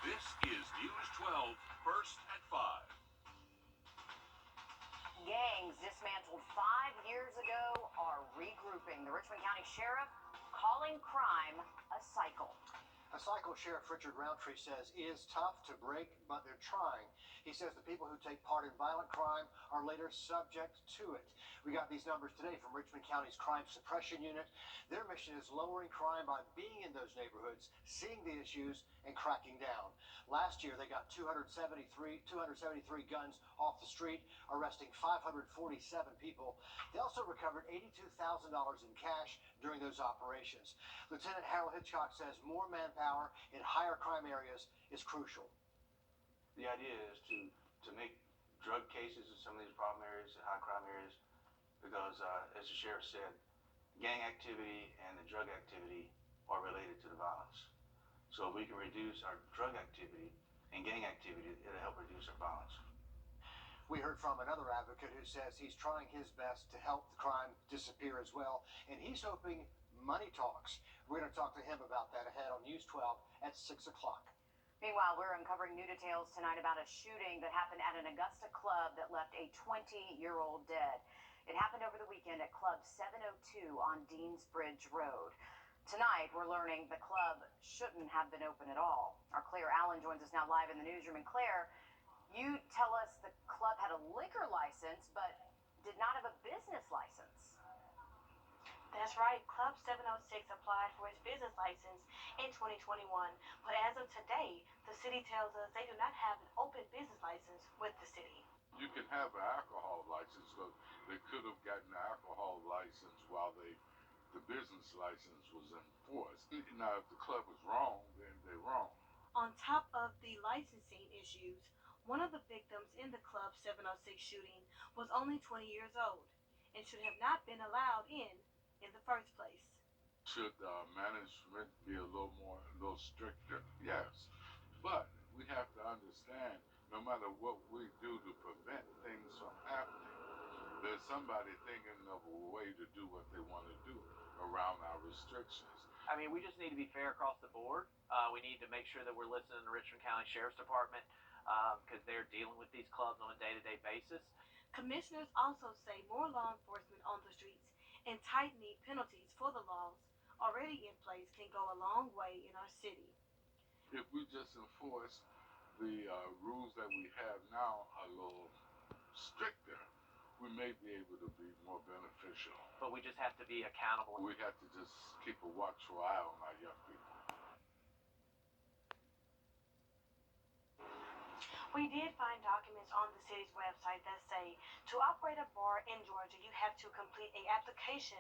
This is News 12, first at 5. Gangs dismantled 5 years ago are regrouping. The Richmond County Sheriff calling crime a cycle. A cycle Sheriff Richard Roundtree says is tough to break, but they're trying. He says the people who take part in violent crime are later subject to it. We got these numbers today from Richmond County's Crime Suppression Unit. Their mission is lowering crime by being in those neighborhoods, seeing the issues, and cracking down. Last year, they got 273 guns off the street, arresting 547 people. They also recovered $82,000 in cash during those operations. Lieutenant Harold Hitchcock says more manpower in higher crime areas is crucial. The idea is to make drug cases in some of these problem areas, high crime areas, because as the sheriff said, gang activity and the drug activity are related to the violence. So if we can reduce our drug activity and gang activity, it'll help reduce our violence. We heard from another advocate who says he's trying his best to help the crime disappear as well, and he's hoping money talks. We're going to talk to him about that ahead on News 12 at 6 o'clock. Meanwhile, we're uncovering new details tonight about a shooting that happened at an Augusta club that left a 20-year-old dead. It happened over the weekend at Club 702 on Deansbridge Road. Tonight, we're learning the club shouldn't have been open at all. Our Claire Allen joins us now live in the newsroom. And Claire, you tell us the club had a liquor license, but did not have a business license. That's right. Club 706 applied for its business license in 2021, but as of today, the city tells us they do not have an open business license with the city. You can have an alcohol license, but they could have gotten an alcohol license while the business license was in force. Now, if the club was wrong, then they're wrong. On top of the licensing issues, one of the victims in the Club 706 shooting was only 20 years old and should have not been allowed in the first place. Should management be a little stricter? Yes. But we have to understand, no matter what we do to prevent things from happening, there's somebody thinking of a way to do what they want to do around our restrictions. I mean, we just need to be fair across the board. We need to make sure that we're listening to the Richmond County Sheriff's Department because they're dealing with these clubs on a day-to-day basis. Commissioners also say more law enforcement on the streets and tightening penalties for the laws already in place can go a long way in our city. If we just enforce the rules that we have now a little stricter, we may be able to be more beneficial. But we just have to be accountable. We have to just keep a watchful eye on our young people. We did find documents on the city's website that say to operate a bar in Georgia, you have to complete an application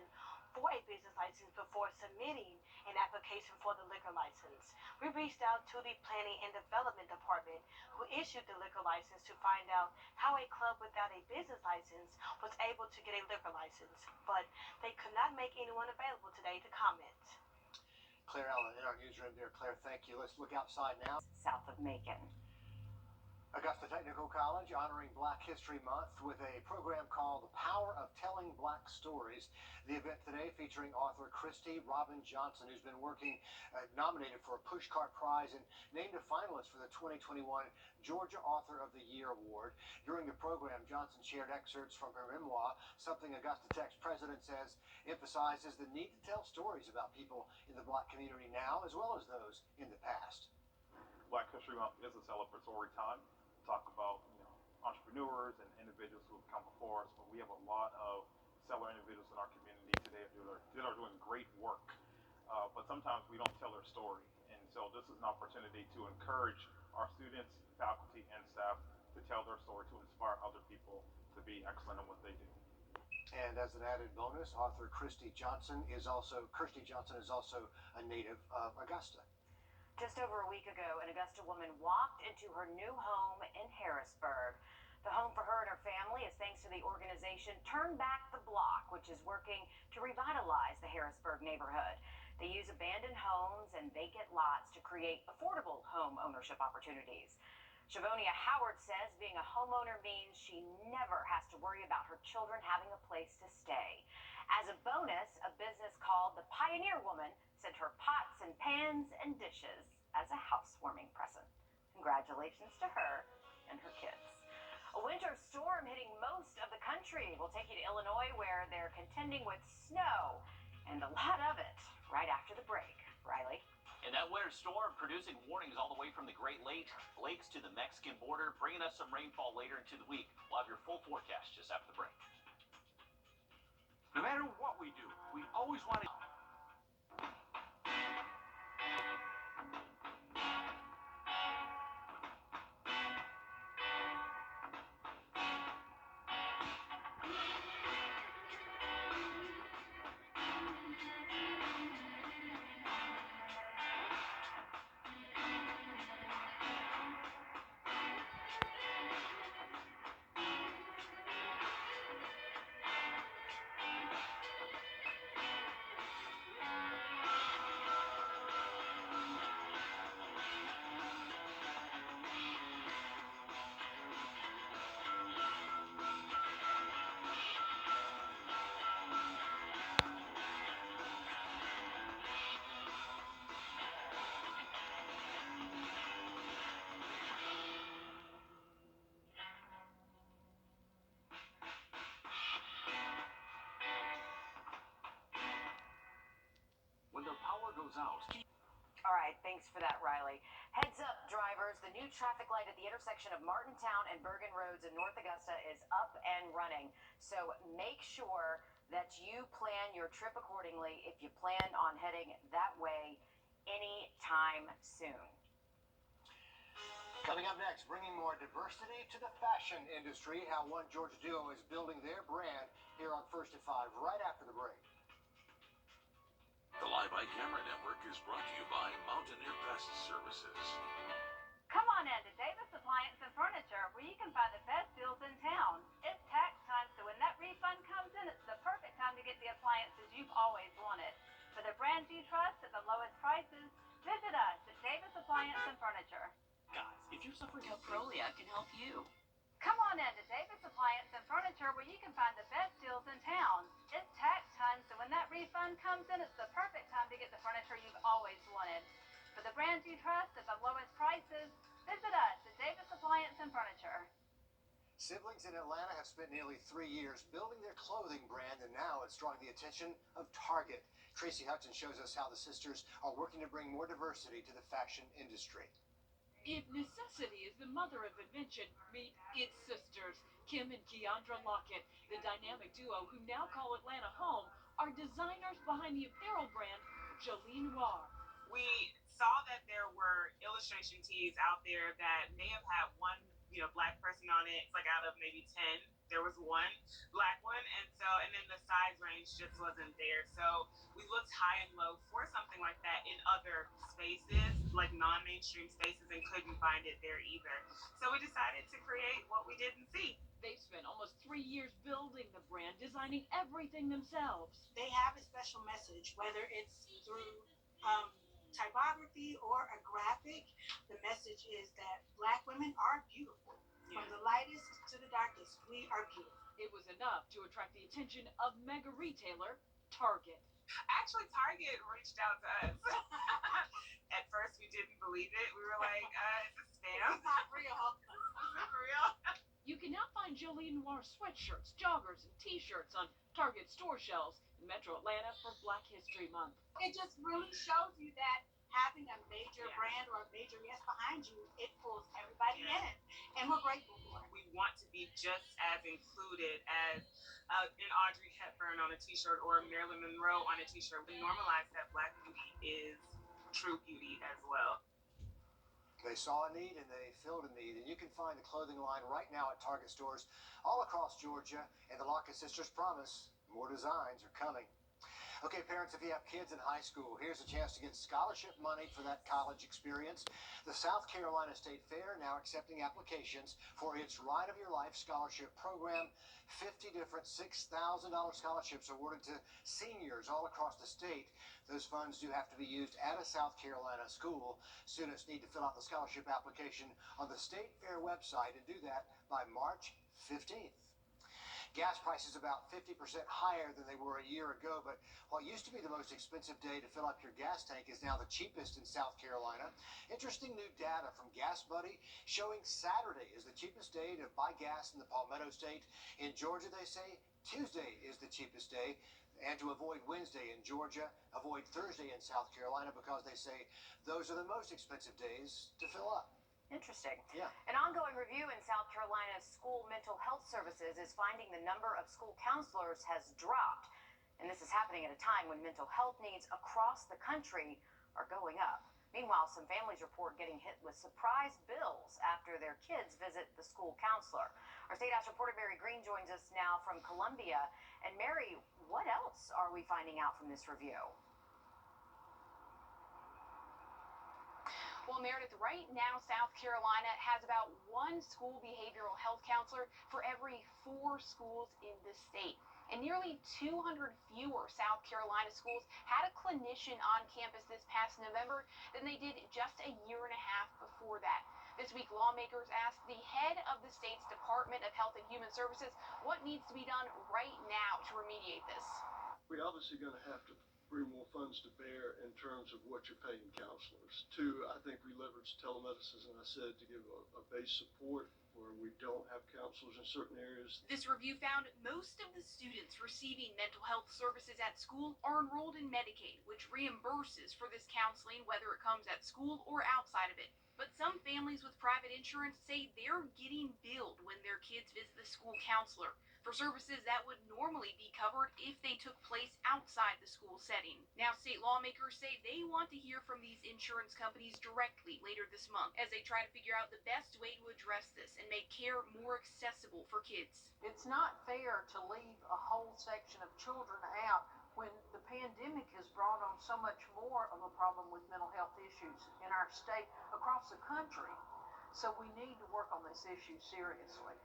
for a business license before submitting an application for the liquor license. We reached out to the Planning and Development Department, who issued the liquor license, to find out how a club without a business license was able to get a liquor license, but they could not make anyone available today to comment. Claire Allen in our newsroom there. Claire, thank you. Let's look outside now. South of Macon. Augusta Technical College honoring Black History Month with a program called The Power of Telling Black Stories. The event today featuring author Christy Robin Johnson, who's been working nominated for a Pushcart Prize and named a finalist for the 2021 Georgia Author of the Year Award. During the program, Johnson shared excerpts from her memoir, something Augusta Tech's president says emphasizes the need to tell stories about people in the Black community now as well as those in the past. Black History Month is a celebratory time. Talk about entrepreneurs and individuals who have come before us, but we have a lot of stellar individuals in our community today that are doing great work, but sometimes we don't tell their story, and so this is an opportunity to encourage our students, faculty, and staff to tell their story, to inspire other people to be excellent in what they do. And as an added bonus, author Kirsty Johnson is also a native of Augusta. Just over a week ago, an Augusta woman walked into her new home in Harrisburg. The home for her and her family is thanks to the organization Turn Back the Block, which is working to revitalize the Harrisburg neighborhood. They use abandoned homes and vacant lots to create affordable home ownership opportunities. Shavonia Howard says being a homeowner means she never has to worry about her children having a place to stay. As a bonus, a business called the Pioneer Woman sent her pots and pans and dishes as a housewarming present. congratulations to her and her kids. A winter storm hitting most of the country. We'll take you to Illinois, where they're contending with snow, and a lot of it, right after the break. Riley? And that winter storm producing warnings all the way from the Great Lakes to the Mexican border, bringing us some rainfall later into the week. We'll have your full forecast just after the break. No matter what we do, we always want to. When the power goes out. All right, thanks for that, Riley. Heads up, drivers. The new traffic light at the intersection of Martintown and Bergen Roads in North Augusta is up and running. So make sure that you plan your trip accordingly if you plan on heading that way anytime soon. Coming up next, bringing more diversity to the fashion industry, how one Georgia duo is building their brand here on First at 5, right after the break. The Live by Camera Network is brought to you by Mountaineer Pest Services. Come on in to Davis Appliance and Furniture, where you can find the best deals in town. It's tax time, so when that refund comes in, it's the perfect time to get the appliances you've always wanted. For the brands you trust at the lowest prices, visit us at Davis Appliance and Furniture. Guys, if you're suffering from Prolia, I can help you. Come on in to Davis Appliance and Furniture, where you can find the best deals in town. It's tax time, so when that refund comes in, it's the perfect time to get the furniture you've always wanted. For the brands you trust at the lowest prices, visit us at Davis Appliance and Furniture. Siblings in Atlanta have spent nearly 3 years building their clothing brand, and now it's drawing the attention of Target. Tracy Hudson shows us how the sisters are working to bring more diversity to the fashion industry. If necessity is the mother of invention, meet its sisters, Kim and Keandra Lockett. The dynamic duo, who now call Atlanta home, are designers behind the apparel brand Jolie Noir. We saw that there were illustration tees out there that may have had one, black person on it. It's like out of maybe 10, there was one black one, and then the size range just wasn't there. So we looked high and low for something like that in other spaces, like non-mainstream spaces, and couldn't find it there either. So we decided to create what we didn't see. They've spent almost 3 years building the brand, designing everything themselves. They have a special message, whether it's through typography or a graphic. The message is that Black women are beautiful. From the lightest to the darkest, we are beautiful. It was enough to attract the attention of mega retailer Target. Actually, Target reached out to us. At first, we didn't believe it. We were like, it's a scam. It's not real. Is it real? You can now find Jolie Noir sweatshirts, joggers, and t-shirts on Target store shelves in Metro Atlanta for Black History Month. It just really shows you that having a major brand or a major yes behind you, it pulls everybody in. And we're grateful for it. We want to be just as included as an Audrey Hepburn on a t-shirt or a Marilyn Monroe on a t-shirt. We normalize that Black beauty is true beauty as well. They saw a need and they filled a need, and you can find the clothing line right now at Target stores all across Georgia, and the Lockett sisters promise more designs are coming. Okay, parents, if you have kids in high school, here's a chance to get scholarship money for that college experience. The South Carolina State Fair now accepting applications for its Ride of Your Life scholarship program. 50 different $6,000 scholarships awarded to seniors all across the state. Those funds do have to be used at a South Carolina school. Students need to fill out the scholarship application on the State Fair website and do that by March 15th. Gas prices about 50% higher than they were a year ago, but what used to be the most expensive day to fill up your gas tank is now the cheapest in South Carolina. Interesting new data from Gas Buddy showing Saturday is the cheapest day to buy gas in the Palmetto state. In Georgia, they say Tuesday is the cheapest day. And to avoid Wednesday in Georgia, avoid Thursday in South Carolina, because they say those are the most expensive days to fill up. Interesting. Yeah. An ongoing review in South Carolina's school mental health services is finding the number of school counselors has dropped. And this is happening at a time when mental health needs across the country are going up. Meanwhile, some families report getting hit with surprise bills after their kids visit the school counselor. Our State House reporter Mary Green joins us now from Columbia. And Mary, what else are we finding out from this review? Well, Meredith, right now, South Carolina has about one school behavioral health counselor for every 4 schools in the state. And nearly 200 fewer South Carolina schools had a clinician on campus this past November than they did just a year and a half before that. This week, lawmakers asked the head of the state's Department of Health and Human Services what needs to be done right now to remediate this. We're obviously going to have to bring more funds to bear in terms of what you're paying counselors. 2, I think we leverage telemedicine, as I said, to give a base support where we don't have counselors in certain areas. This review found most of the students receiving mental health services at school are enrolled in Medicaid, which reimburses for this counseling whether it comes at school or outside of it. But some families with private insurance say they're getting billed when their kids visit the school counselor for services that would normally be covered if they took place outside the school setting. Now, state lawmakers say they want to hear from these insurance companies directly later this month as they try to figure out the best way to address this and make care more accessible for kids. It's not fair to leave a whole section of children out when the pandemic has brought on so much more of a problem with mental health issues in our state, across the country. So we need to work on this issue seriously.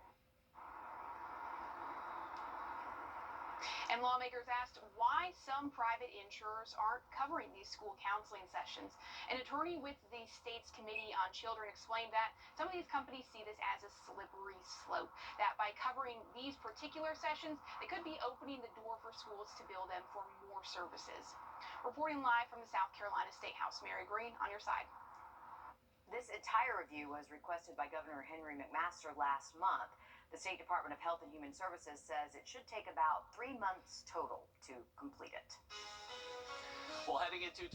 And lawmakers asked why some private insurers aren't covering these school counseling sessions. An attorney with the state's Committee on Children explained that some of these companies see this as a slippery slope, that by covering these particular sessions, they could be opening the door for schools to bill them for more services. Reporting live from the South Carolina State House, Mary Green, on your side. This entire review was requested by Governor Henry McMaster last month. The State Department of Health and Human Services says it should take about 3 months total to complete it. Well, heading into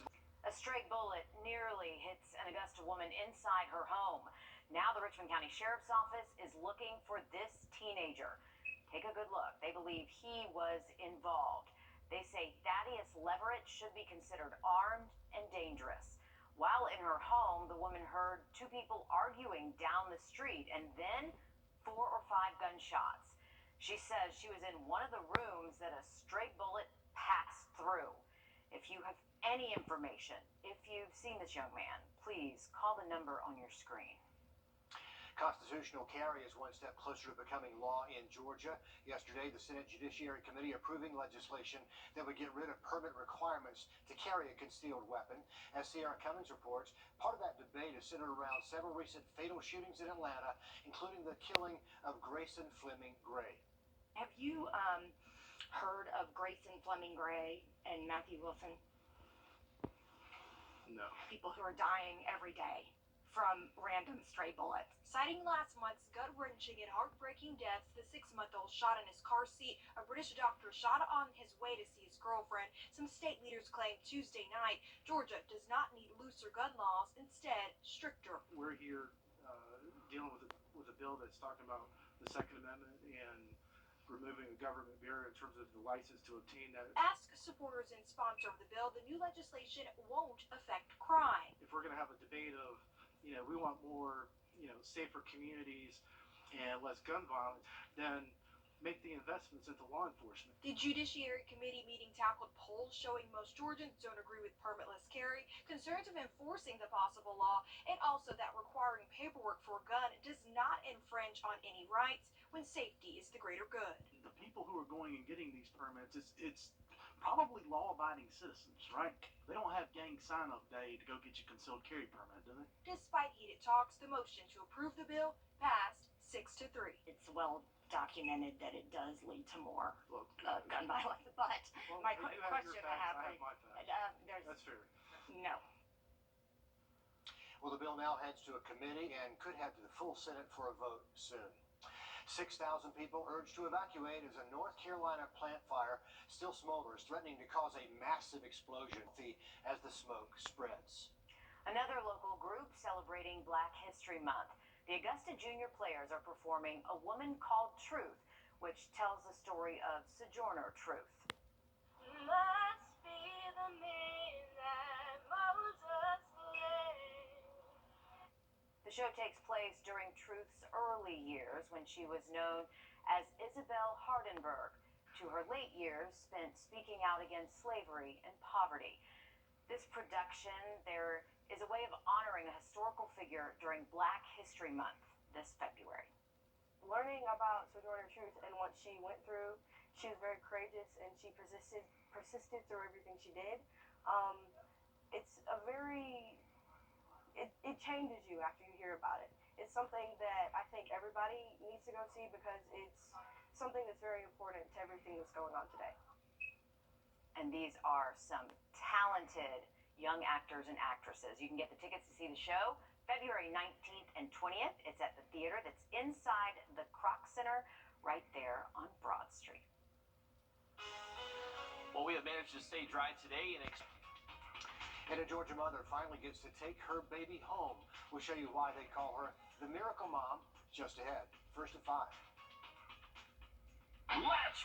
a stray bullet nearly hits an Augusta woman inside her home. Now the Richmond County Sheriff's Office is looking for this teenager. Take a good look. They believe he was involved. They say Thaddeus Leverett should be considered armed and dangerous. While in her home, the woman heard 2 people arguing down the street and then 4 or 5 gunshots. She says she was in one of the rooms that a stray bullet passed through. If you have any information, if you've seen this young man, please call the number on your screen. Constitutional carry is one step closer to becoming law in Georgia. Yesterday, the Senate Judiciary Committee approving legislation that would get rid of permit requirements to carry a concealed weapon. As Sierra Cummings reports, part of that debate is centered around several recent fatal shootings in Atlanta, including the killing of Grayson Fleming Gray. Have you heard of Grayson Fleming Gray and Matthew Wilson? No. People who are dying every day from random stray bullets. Citing last month's gut-wrenching and heartbreaking deaths, the 6-month-old shot in his car seat. A British doctor shot on his way to see his girlfriend. Some state leaders claimed Tuesday night Georgia does not need looser gun laws, instead stricter. We're here dealing with a bill that's talking about the Second Amendment and removing a government barrier in terms of the license to obtain that. Ask supporters and sponsor of the bill, the new legislation won't affect crime. If we're going to have a debate of, we want more, safer communities and less gun violence, then make the investments into law enforcement. The Judiciary Committee meeting tackled polls showing most Georgians don't agree with permitless carry, concerns of enforcing the possible law, and also that requiring paperwork for a gun does not infringe on any rights when safety is the greater good. The people who are going and getting these permits, it's probably law-abiding citizens, right? They don't have gang sign-up day to go get your concealed carry permit, do they? Despite heated talks, the motion to approve the bill passed 6 to 3. It's well documented that it does lead to more Look, gun violence. But well, my you have your question I facts, have I for have my facts. there's That's fair. no. Well, the bill now heads to a committee and could head to the full Senate for a vote soon. 6,000 people urged to evacuate as a North Carolina plant fire still smolders, threatening to cause a massive explosion as the smoke spreads. Another local group celebrating Black History Month. The Augusta Junior Players are performing A Woman Called Truth, which tells the story of Sojourner Truth. Must be the man that Moses led. The show takes place during Truth's early years when she was known as Isabel Hardenberg, to her late years spent speaking out against slavery and poverty. This production, there is a way of honoring a historical figure during Black History Month this February. Learning about Sojourner Truth and what she went through, she was very courageous and she persisted through everything she did. It's a very, it changes you after you hear about it. It's something that I think everybody needs to go see because it's something that's very important to everything that's going on today. And these are some talented young actors and actresses. You can get the tickets to see the show February 19th and 20th. It's at the theater that's inside the Kroc Center right there on Broad Street. Well, we have managed to stay dry today And a Georgia mother finally gets to take her baby home. We'll show you why they call her the Miracle Mom just ahead. First at 5. Let's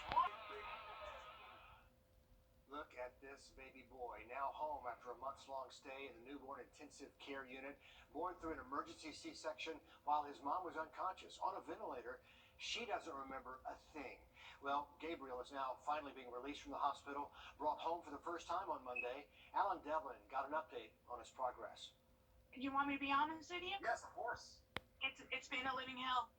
Look at this baby boy, now home after a months-long stay in the newborn intensive care unit, born through an emergency C-section while his mom was unconscious on a ventilator. She doesn't remember a thing. Well, Gabriel is now finally being released from the hospital, brought home for the first time on Monday. Alan Devlin got an update on his progress. You want me to be honest with you? Yes, of course. It's been a living hell.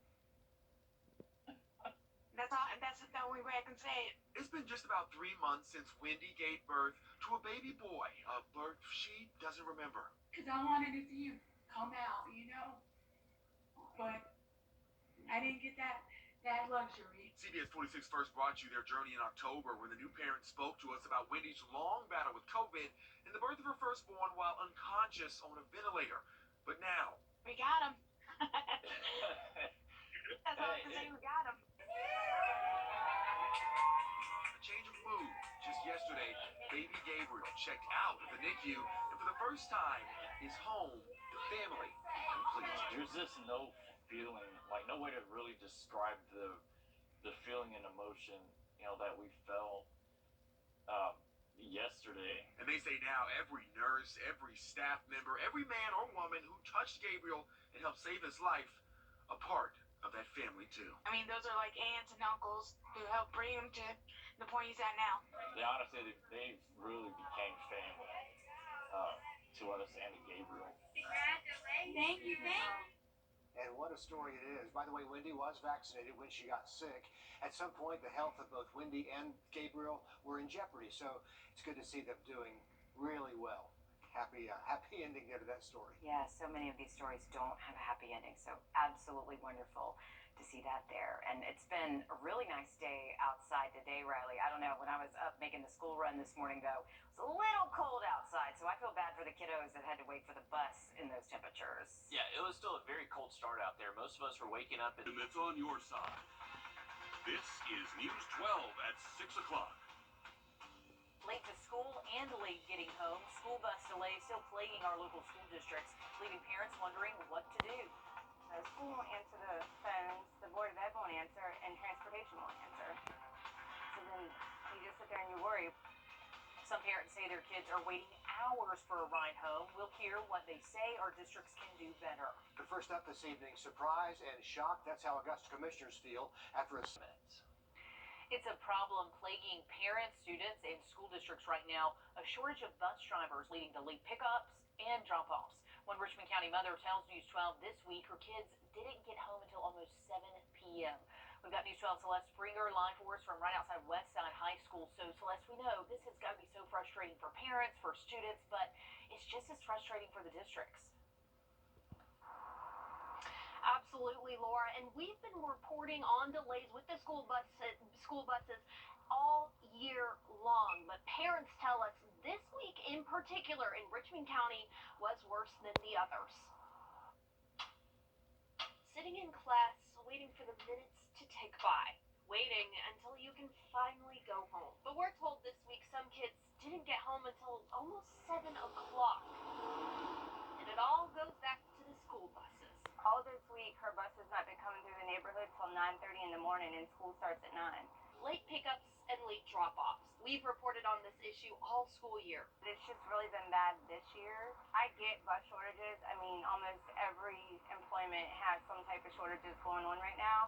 That's all. That's the only way I can say it. It's been just about 3 months since Wendy gave birth to a baby boy, a birth she doesn't remember. Because I wanted it to come out, you know? But I didn't get that luxury. CBS 46 first brought you their journey in October when the new parents spoke to us about Wendy's long battle with COVID and the birth of her firstborn while unconscious on a ventilator. But now, We got him. That's all I can say. We got him. a change of mood. Just yesterday, baby Gabriel checked out of the NICU and for the first time is home, family, complete. There's just no feeling, like no way to really describe the feeling and emotion, that we felt yesterday. And they say now every nurse, every staff member, every man or woman who touched Gabriel and helped save his life, a part of that family too. I mean, those are like aunts and uncles who helped bring him to the point he's at now. They honestly, they really became family to us and to Gabriel. Thank you. And what a story it is. By the way, Wendy was vaccinated when she got sick. At some point, the health of both Wendy and Gabriel were in jeopardy. So it's good to see them doing really well. Happy ending there to that story. Yeah, so many of these stories don't have a happy ending. So absolutely wonderful to see that there. And it's been a really nice day outside today, Riley. I don't know, when I was up making the school run this morning, though, it was a little cold outside. So I feel bad for the kiddos that had to wait for the bus in those temperatures. Yeah, it was still a very cold start out there. Most of us were waking up And it's on your side. This is News 12 at 6 o'clock. Late to school and late getting home. School bus delays still plaguing our local school districts, leaving parents wondering what to do. The school won't answer the phones, the Board of Ed won't answer, and transportation won't answer. So then you just sit there and you worry. Some parents say their kids are waiting hours for a ride home. We'll hear what they say our districts can do better. But first up this evening, surprise and shock. That's how Augusta commissioners feel after a It's a problem plaguing parents, students, and school districts right now. A shortage of bus drivers leading to late pickups and drop-offs. One Richmond County mother tells News 12 this week her kids didn't get home until almost 7 p.m. We've got News 12 Celeste Springer live for us from right outside Westside High School. So, Celeste, we know this has got to be so frustrating for parents, for students, but it's just as frustrating for the districts. Absolutely. Absolutely, Laura, and we've been reporting on delays with the school buses all year long. But parents tell us this week in particular in Richmond County was worse than the others. Sitting in class, waiting for the minutes to tick by, waiting until you can finally go home. But we're told this week some kids didn't get home until almost 7 o'clock. And it all goes back to the school buses. All this week, her bus has not been coming through the neighborhood till 9:30 in the morning, and school starts at 9. Late pickups and late drop-offs. We've reported on this issue all school year. It's just really been bad this year. I get bus shortages. I mean, almost every employment has some type of shortages going on right now.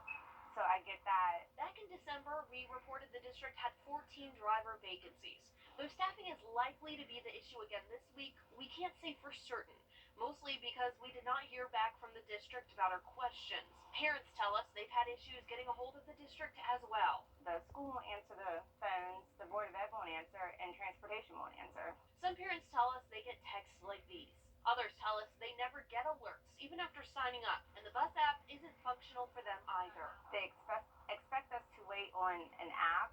So I get that. Back in December, we reported the district had 14 driver vacancies. Though staffing is likely to be the issue again this week, we can't say for certain. Mostly because we did not hear back from the district about our questions. Parents tell us they've had issues getting a hold of the district as well. The school won't answer the phones, the Board of Ed won't answer, and transportation won't answer. Some parents tell us they get texts like these. Others tell us they never get alerts, even after signing up, and the bus app isn't functional for them either. They expect us to wait on an app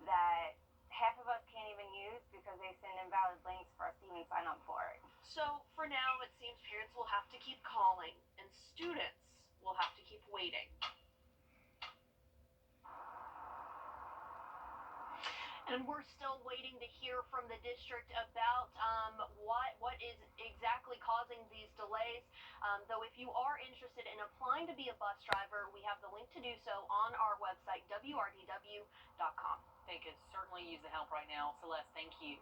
that half of us can't even use because they send invalid links for us to even sign up for it. So, for now, it seems parents will have to keep calling, and students will have to keep waiting. And we're still waiting to hear from the district about what is exactly causing these delays. Though if you are interested in applying to be a bus driver, we have the link to do so on our website, wrdw.com. They could certainly use the help right now. Celeste, thank you.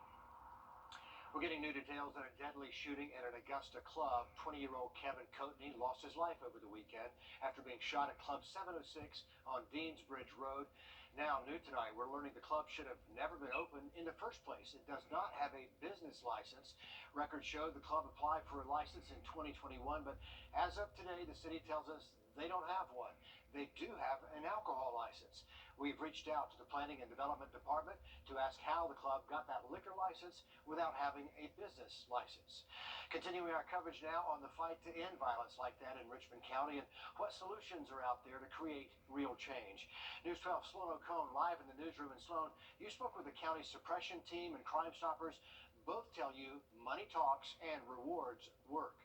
We're getting new details on a deadly shooting at an Augusta club. 20-year-old Kevin Coatney lost his life over the weekend after being shot at Club 706 on Deansbridge Road. Now, new tonight, we're learning the club should have never been open in the first place. It does not have a business license. Records show the club applied for a license in 2021, but as of today, the city tells us they don't have one. They do have an alcohol license. We've reached out to the Planning and Development Department to ask how the club got that liquor license without having a business license. Continuing our coverage now on the fight to end violence like that in Richmond County and what solutions are out there to create real change. News 12 Sloan O'Cone live in the newsroom in Sloan. You spoke with the county suppression team and Crime Stoppers. Both tell you money talks and rewards work.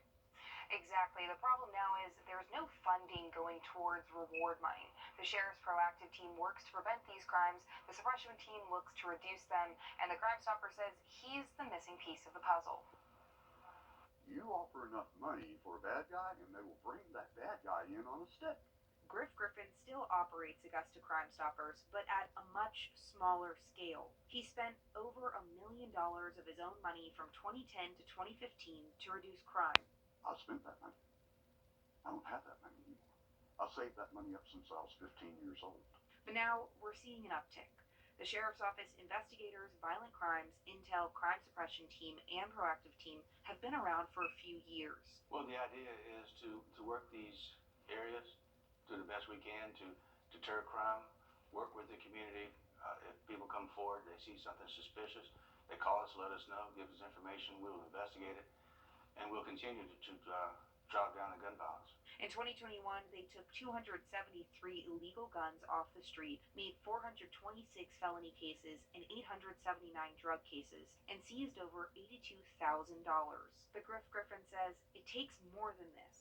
Exactly. The problem now is there's no funding going towards reward money. The sheriff's proactive team works to prevent these crimes, the suppression team looks to reduce them, and the Crime Stopper says he's the missing piece of the puzzle. You offer enough money for a bad guy, and they will bring that bad guy in on a stick. Griff Griffin still operates Augusta Crime Stoppers, but at a much smaller scale. He spent over $1 million of his own money from 2010 to 2015 to reduce crime. I've spent that money. I don't have that money anymore. I've saved that money up since I was 15 years old. But now we're seeing an uptick. The Sheriff's Office investigators, violent crimes, intel, crime suppression team, and proactive team have been around for a few years. Well, the idea is to work these areas, do the best we can to deter crime, work with the community. If people come forward, they see something suspicious, they call us, let us know, give us information, we'll investigate it. And we'll continue to drive down the gun violence. In 2021, they took 273 illegal guns off the street, made 426 felony cases and 879 drug cases, and seized over $82,000. But Griff Griffin says it takes more than this.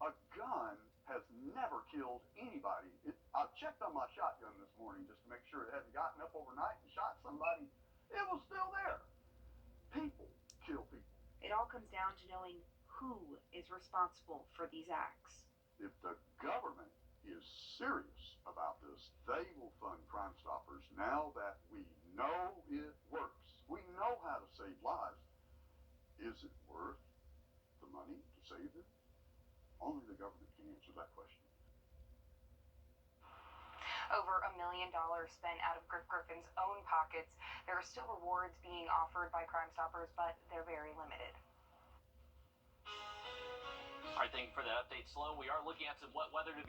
A gun has never killed anybody. I checked on my shotgun this morning just to make sure it hadn't gotten up overnight and shot somebody. It was still there. People kill people. It all comes down to knowing who is responsible for these acts. If the government is serious about this, they will fund Crime Stoppers now that we know it works. We know how to save lives. Is it worth the money to save them? Only the government can answer that question. Over $1 million spent out of Griff Griffin's own pockets. There are still rewards being offered by Crime Stoppers, but they're very limited. All right, thank you for that update, Sloan. We are looking at some wet weather to be